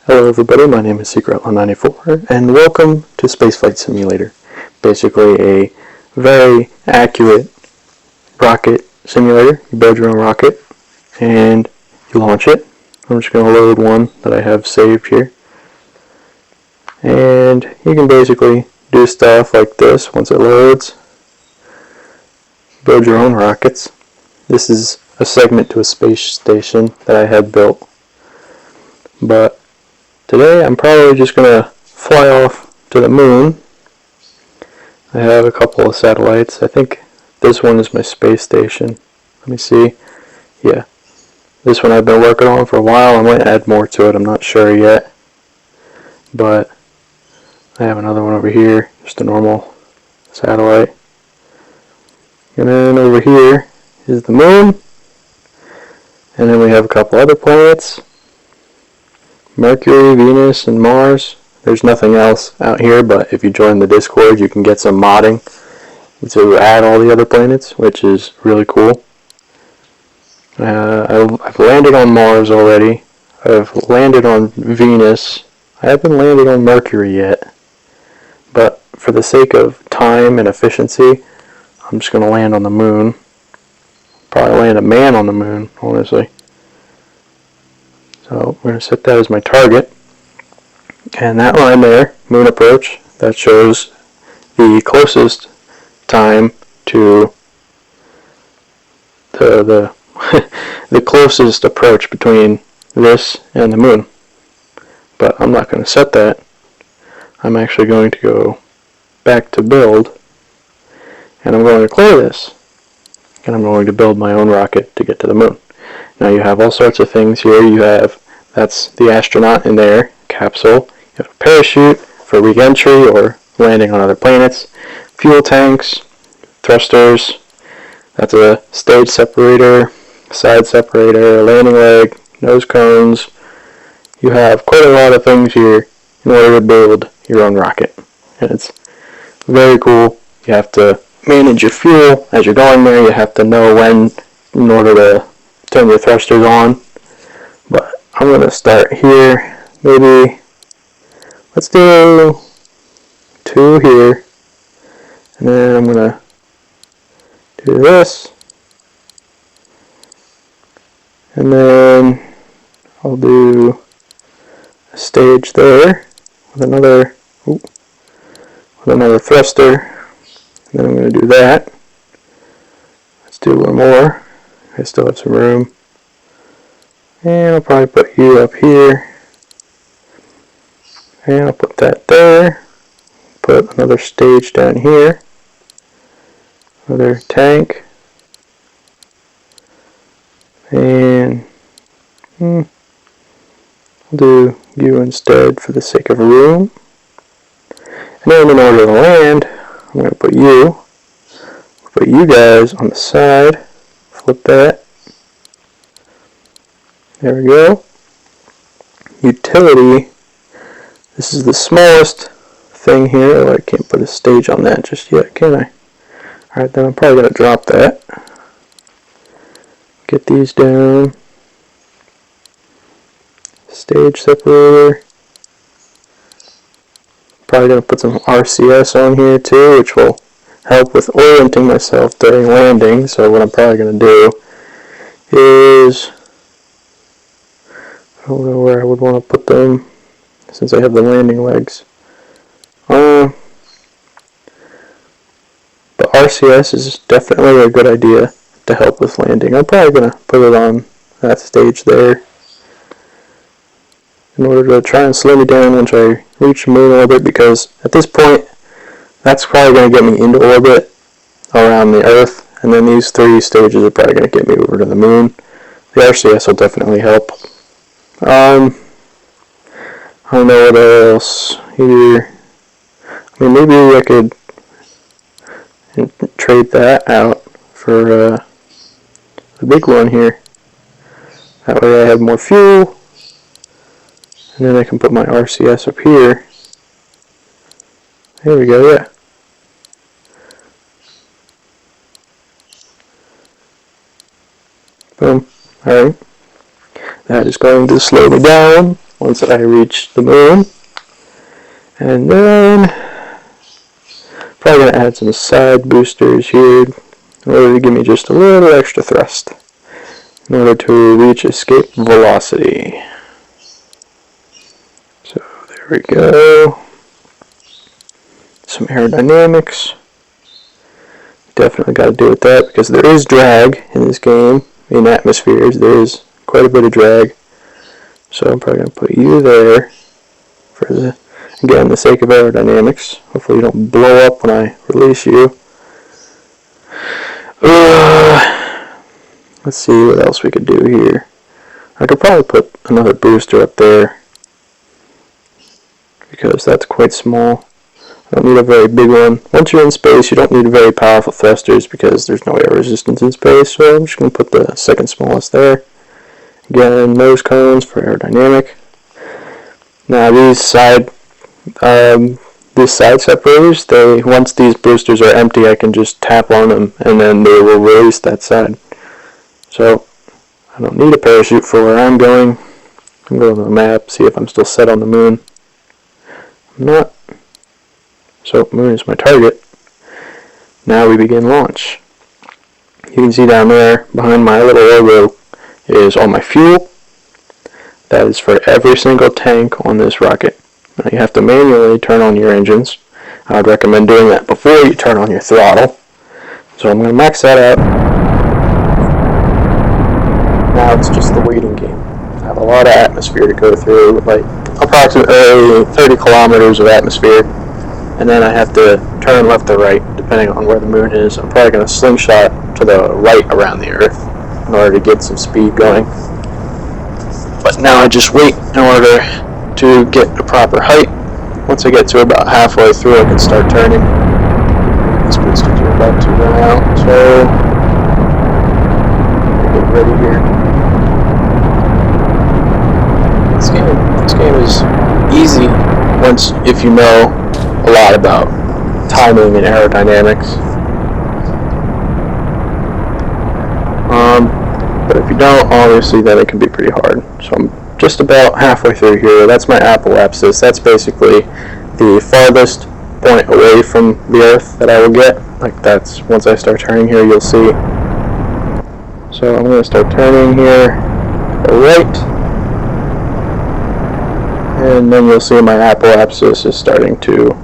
Hello everybody, my name is Ckretlow94 and welcome to Spaceflight Simulator. Basically a very accurate rocket simulator. You build your own rocket and you launch it. I'm just going to load one that I have saved here. And you can basically do stuff like this once it loads. Build your own rockets. This is a segment to a space station that I had built. But today I'm probably just going to fly off to the moon. I have a couple of satellites. I think this one is my space station. Let me see. Yeah. This one I've been working on for a while. I might add more to it. I'm not sure yet. But I have another one over here. Just a normal satellite. And then over here is the moon. And then we have a couple other planets. Mercury, Venus, and Mars. There's nothing else out here, but if you join the Discord, you can get some modding to add all the other planets, which is really cool. I've landed on Mars already. I've landed on Venus. I haven't landed on Mercury yet, but for the sake of time and efficiency, I'm just going to land on the moon. Probably land a man on the moon, honestly. So we're going to set that as my target. And that line there, moon approach, that shows the closest time to the closest approach between this and the moon. But I'm not going to set that. I'm actually going to go back to build, and I'm going to clear this. And I'm going to build my own rocket to get to the moon. Now you have all sorts of things here. You have, that's the astronaut in there, capsule. You have a parachute for re-entry or landing on other planets. Fuel tanks, thrusters. That's a stage separator, side separator, landing leg, nose cones. You have quite a lot of things here in order to build your own rocket. And it's very cool. You have to manage your fuel as you're going there. You have to know when in order to turn your thrusters on. But I'm going to start here. Maybe let's do 2 here. And then I'm going to do this. And then I'll do a stage there with another thruster. And then I'm going to do that. Let's do one more. I still have some room. And I'll probably put you up here. And I'll put that there. Put another stage down here. Another tank. And I'll do you instead for the sake of room. And then in order to land, I'm going to put you. Put you guys on the side. Flip that. There we go. Utility. This is the smallest thing here. Oh, I can't put a stage on that just yet, can I? Alright, then I'm probably going to drop that. Get these down. Stage separator. Probably going to put some RCS on here too, which will help with orienting myself during landing. So what I'm probably going to do is, I don't know where I would want to put them since I have the landing legs. But RCS is definitely a good idea to help with landing. I'm probably going to put it on that stage there in order to try and slow me down once I reach moon orbit, because at this point that's probably going to get me into orbit around the Earth, and then these 3 stages are probably going to get me over to the moon. The RCS will definitely help. I don't know what else here. I mean, maybe I could trade that out for the big one here. That way I have more fuel. And then I can put my RCS up here. There we go, yeah. Boom. Alright. That is going to slow me down. once I reach the moon. And then probably going to add some side boosters here in order to give me just a little extra thrust in order to reach escape velocity. So there we go. Some aerodynamics. Definitely got to do with that because there is drag in this game. In atmospheres, there is quite a bit of drag. So I'm probably going to put you there for again, the sake of aerodynamics. Hopefully you don't blow up when I release you. Let's see what else we could do here. I could probably put another booster up there because that's quite small. I don't need a very big one. Once you're in space, you don't need very powerful thrusters because there's no air resistance in space, so I'm just going to put the second smallest there. Again, nose cones for aerodynamic. Now these side separators, once these boosters are empty, I can just tap on them and then they will release that side. So I don't need a parachute for where I'm going. I'm going to the map, see if I'm still set on the moon. I'm not. So moon is my target. Now we begin launch. You can see down there behind my little logo is all my fuel. That is for every single tank on this rocket. Now you have to manually turn on your engines. I would recommend doing that before you turn on your throttle. So I'm going to max that out. Now it's just the waiting game. I have a lot of atmosphere to go through, like approximately 30 kilometers of atmosphere. And then I have to turn left or right, depending on where the moon is. I'm probably going to slingshot to the right around the Earth in order to get some speed going. But now I just wait in order to get the proper height. Once I get to about halfway through, I can start turning. These boosters are about to run out, so get ready here. This game is easy if you know a lot about timing and aerodynamics. But if you don't, obviously, then it can be pretty hard. So I'm just about halfway through here. That's my apoapsis. That's basically the farthest point away from the Earth that I will get. Like that's once I start turning here, you'll see. So I'm going to start turning here to the right. And then you'll see my apoapsis is starting to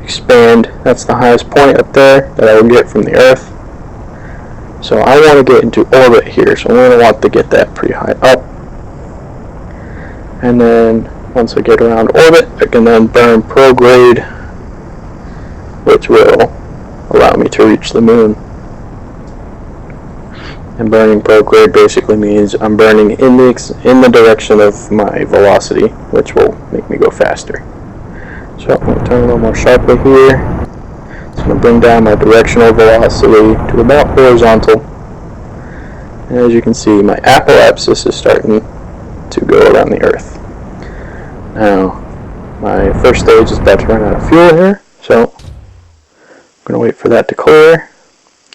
expand. That's the highest point up there that I will get from the Earth. So I want to get into orbit here, so I'm going to want to get that pretty high up. And then once I get around orbit, I can then burn prograde, which will allow me to reach the moon. And burning prograde basically means I'm burning in the direction of my velocity, which will make me go faster. So I'm going to turn a little more sharply here. It's going to bring down my directional velocity to about horizontal. And as you can see, my apoapsis is starting to go around the Earth. Now, my first stage is about to run out of fuel here, so I'm going to wait for that to clear,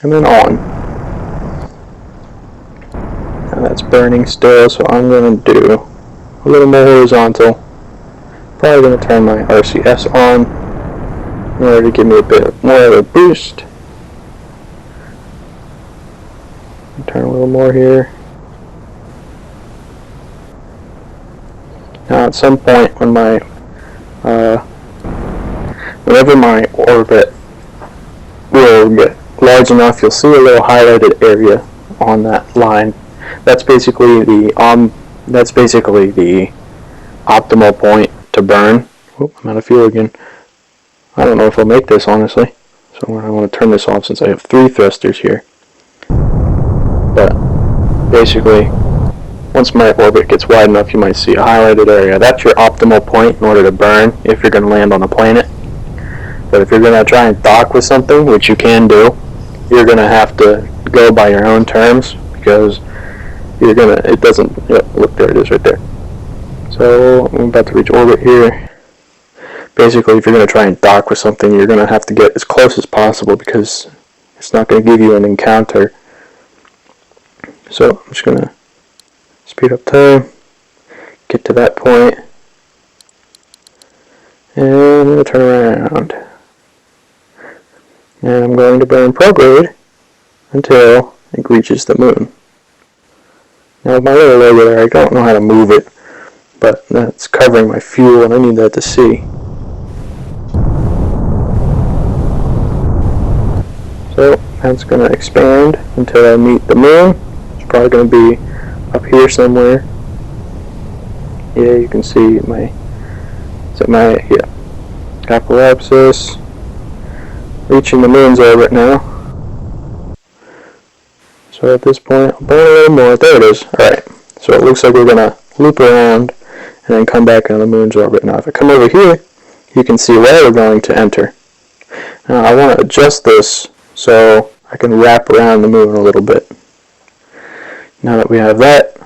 and then on. Now that's burning still, so I'm going to do a little more horizontal. Probably going to turn my RCS on in order to give me a bit more of a boost. Turn a little more here. Now at some point when whenever my orbit will get large enough, you'll see a little highlighted area on that line. That's basically the optimal point to burn. Oh, I'm out of fuel again. I don't know if I'll make this, honestly. So I want to turn this off since I have 3 thrusters here. But basically, once my orbit gets wide enough, you might see a highlighted area. That's your optimal point in order to burn if you're going to land on a planet. But if you're going to try and dock with something, which you can do, you're going to have to go by your own terms because it doesn't, look, there it is right there. So I'm about to reach orbit here. Basically, if you're going to try and dock with something, you're going to have to get as close as possible because it's not going to give you an encounter. So I'm just going to speed up time, get to that point, and we'll turn around. And I'm going to burn prograde until it reaches the moon. Now my little logo there, I don't know how to move it, but that's covering my fuel and I need that to see. So that's going to expand until I meet the moon. It's probably going to be up here somewhere. Yeah, you can see apoapsis reaching the moon's orbit now. So at this point, I'll burn a little more. There it is. Alright, so it looks like we're going to loop around and then come back into the moon's orbit. Now if I come over here, you can see where we're going to enter. Now I want to adjust this so I can wrap around the moon a little bit. Now that we have that,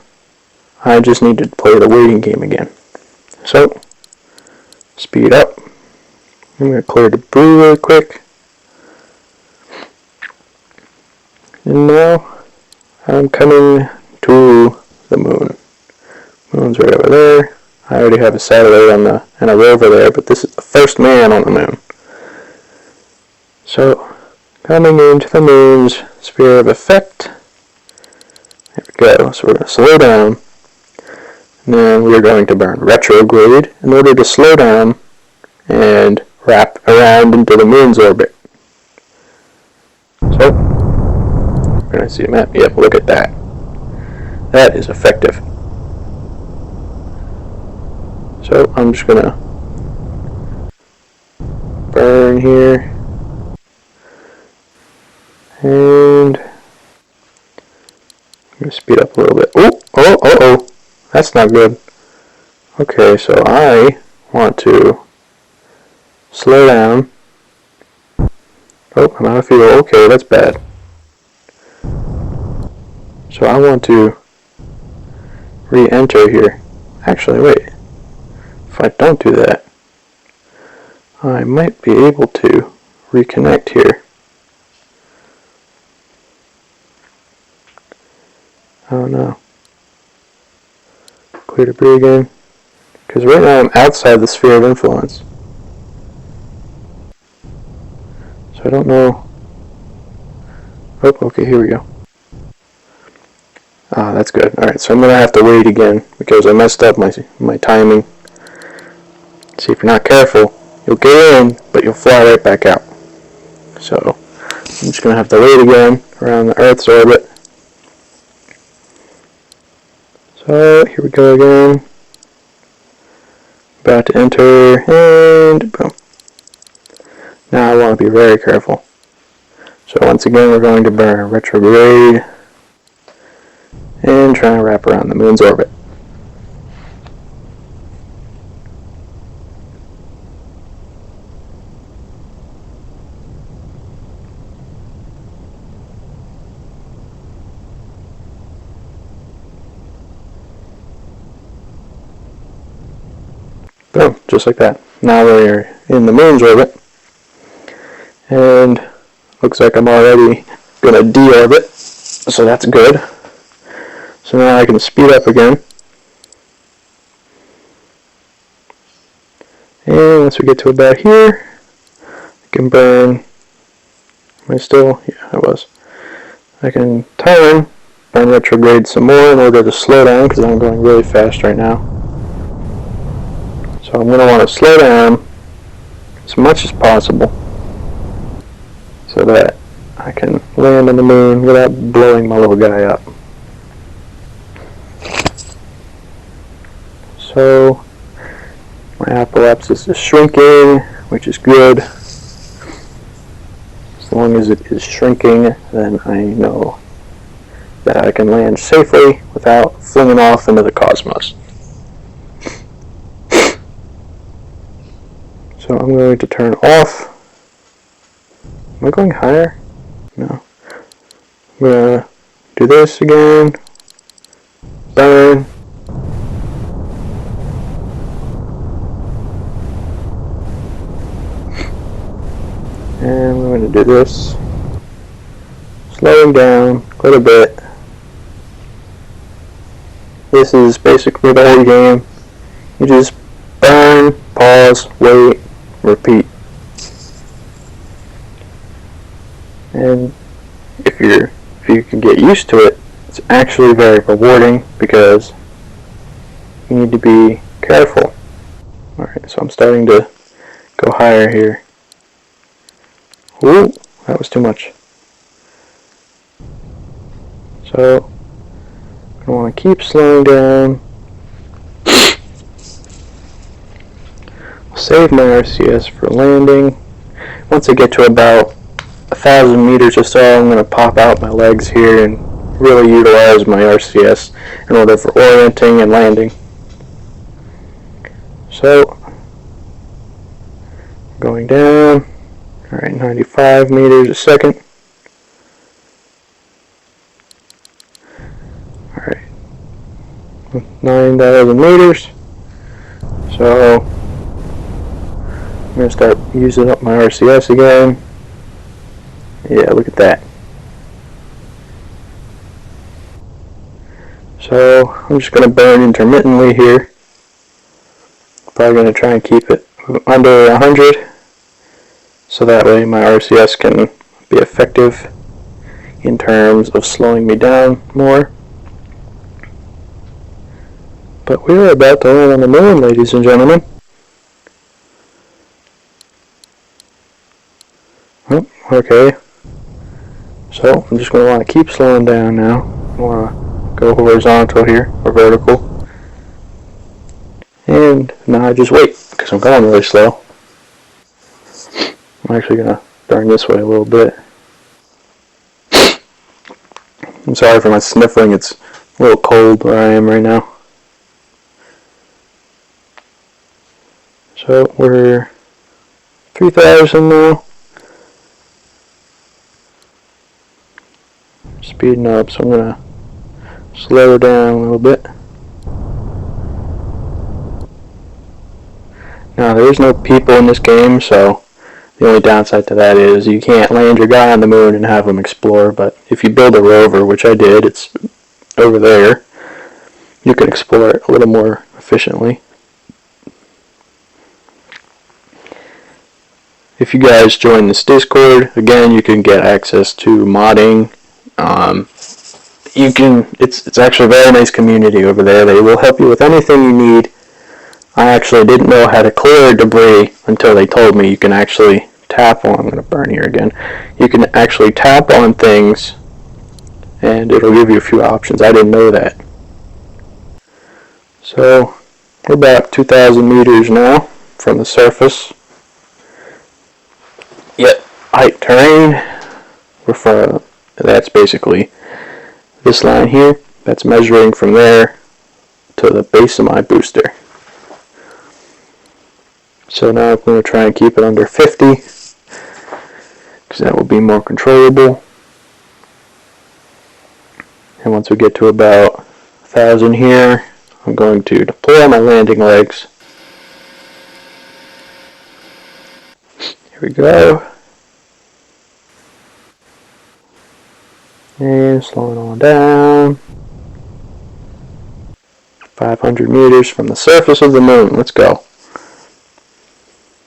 I just need to play the waiting game again. So, speed up. I'm going to clear debris really quick. And now, I'm coming to the moon. Moon's right over there. I already have a satellite and a rover there, but this is the first man on the moon. So, coming into the moon's sphere of effect. There we go. So we're going to slow down. And then we're going to burn retrograde in order to slow down and wrap around into the moon's orbit. So, we're going to see a map. Yep, look at that. That is effective. So, I'm just going to burn here. And I'm going to speed up a little bit. Oh, that's not good. Okay, so I want to slow down. Oh, I'm out of fuel. Okay, that's bad. So I want to re-enter here. Actually, wait. If I don't do that, I might be able to reconnect here. Oh no. Clear debris again. Because right now I'm outside the sphere of influence. So I don't know. Oh, okay, here we go. Ah, that's good. Alright, so I'm going to have to wait again because I messed up my timing. See, if you're not careful, you'll get in, but you'll fly right back out. So, I'm just going to have to wait again around the Earth's orbit. So, here we go again. About to enter, and boom. Now I want to be very careful. So once again, we're going to burn retrograde and try to wrap around the moon's orbit. Boom, just like that. Now we're in the moon's orbit. And looks like I'm already going to deorbit, so that's good. So now I can speed up again. And once we get to about here, I can burn. Am I still? Yeah, I was. I can turn, burn retrograde some more in order to slow down because I'm going really fast right now. So I'm going to want to slow down as much as possible so that I can land on the moon without blowing my little guy up. So my apoapsis is shrinking, which is good. As long as it is shrinking, then I know that I can land safely without flinging off into the cosmos. So I'm going to turn off. Am I going higher? No. I'm going to do this again. Burn. And we're going to do this. Slowing down quite a bit. This is basically the whole game. You just burn, pause, wait, repeat. And if you can get used to it, it's actually very rewarding because you need to be careful. Alright, so I'm starting to go higher here. Ooh, that was too much. So I want to keep slowing down. I'll save my RCS for landing. Once I get to about 1,000 meters or so, I'm going to pop out my legs here and really utilize my RCS in order for orienting and landing. So, going down. Alright, 95 meters a second. Alright, 9,000 meters. So, I'm going to start using up my RCS again. Yeah, look at that. So, I'm just going to burn intermittently here. Probably going to try and keep it under 100. So that way my RCS can be effective in terms of slowing me down more. But we're about to land on the moon, ladies and gentlemen. Oh, okay. So I'm just going to want to keep slowing down now. I want to go horizontal here, or vertical. And now I just wait, because I'm going really slow. I'm actually going to turn this way a little bit. I'm sorry for my sniffling, it's a little cold where I am right now. So we're 3,000 now. Speeding up, so I'm going to slow down a little bit. Now there is no people in this game, so the only downside to that is you can't land your guy on the moon and have him explore, but if you build a rover, which I did, it's over there, you can explore it a little more efficiently. If you guys join this Discord, again, you can get access to modding. It's actually a very nice community over there. They will help you with anything you need. I actually didn't know how to clear debris until they told me you can actually tap on. I'm going to burn here again. You can actually tap on things and it'll give you a few options. I didn't know that. So we're about 2,000 meters now from the surface. Yet height terrain. That's basically this line here. That's measuring from there to the base of my booster. So now I'm going to try and keep it under 50 because that will be more controllable. And once we get to about 1,000 here, I'm going to deploy my landing legs. Here we go. And slowing on down. 500 meters from the surface of the moon. Let's go.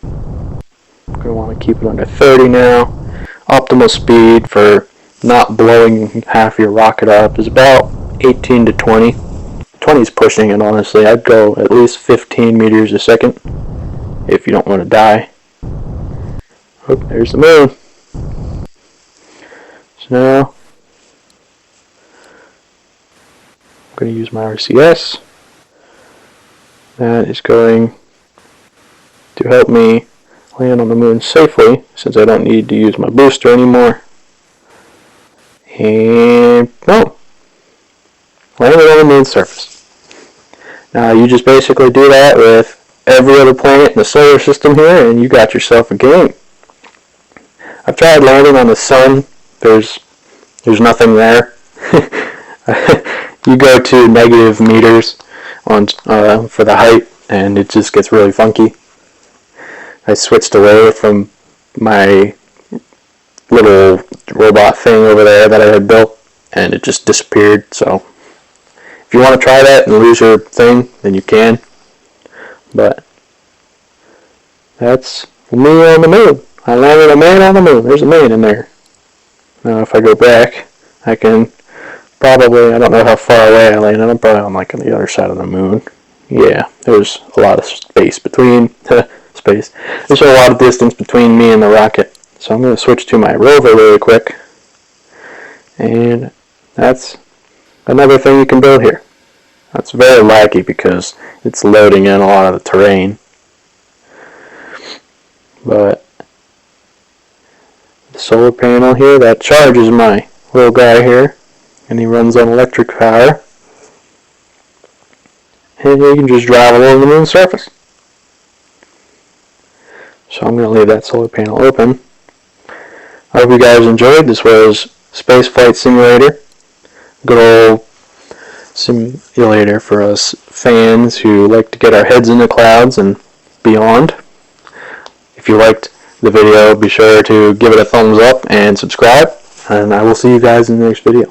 I'm going to want to keep it under 30 now. Optimal speed for not blowing half your rocket up is about 18 to 20. 20 is pushing it, honestly. I'd go at least 15 meters a second if you don't want to die. Oh, there's the moon. So now I'm going to use my RCS. That is going to help me land on the moon safely since I don't need to use my booster anymore. And no, landed on the moon's surface. Now you just basically do that with every other planet in the solar system here and you got yourself a game. I've tried landing on the sun. There's nothing there. You go to negative meters on for the height and it just gets really funky. I switched away from my little robot thing over there that I had built and it just disappeared. So if you want to try that and lose your thing, then you can. But that's me on the moon. I landed a man on the moon. There's a man in there. Now if I go back, I can probably, I don't know how far away I landed. I'm probably on like on the other side of the moon. Yeah, there's a lot of space between, space. There's a lot of distance between me and the rocket. So I'm going to switch to my rover really quick. And that's another thing you can build here. That's very laggy because it's loading in a lot of the terrain. But the solar panel here, that charges my little guy here. And he runs on electric power. And you can just drive along the moon's surface. So I'm going to leave that solar panel open. I hope you guys enjoyed. This was Spaceflight Simulator. Good old simulator for us fans who like to get our heads in the clouds and beyond. If you liked the video, be sure to give it a thumbs up and subscribe. And I will see you guys in the next video.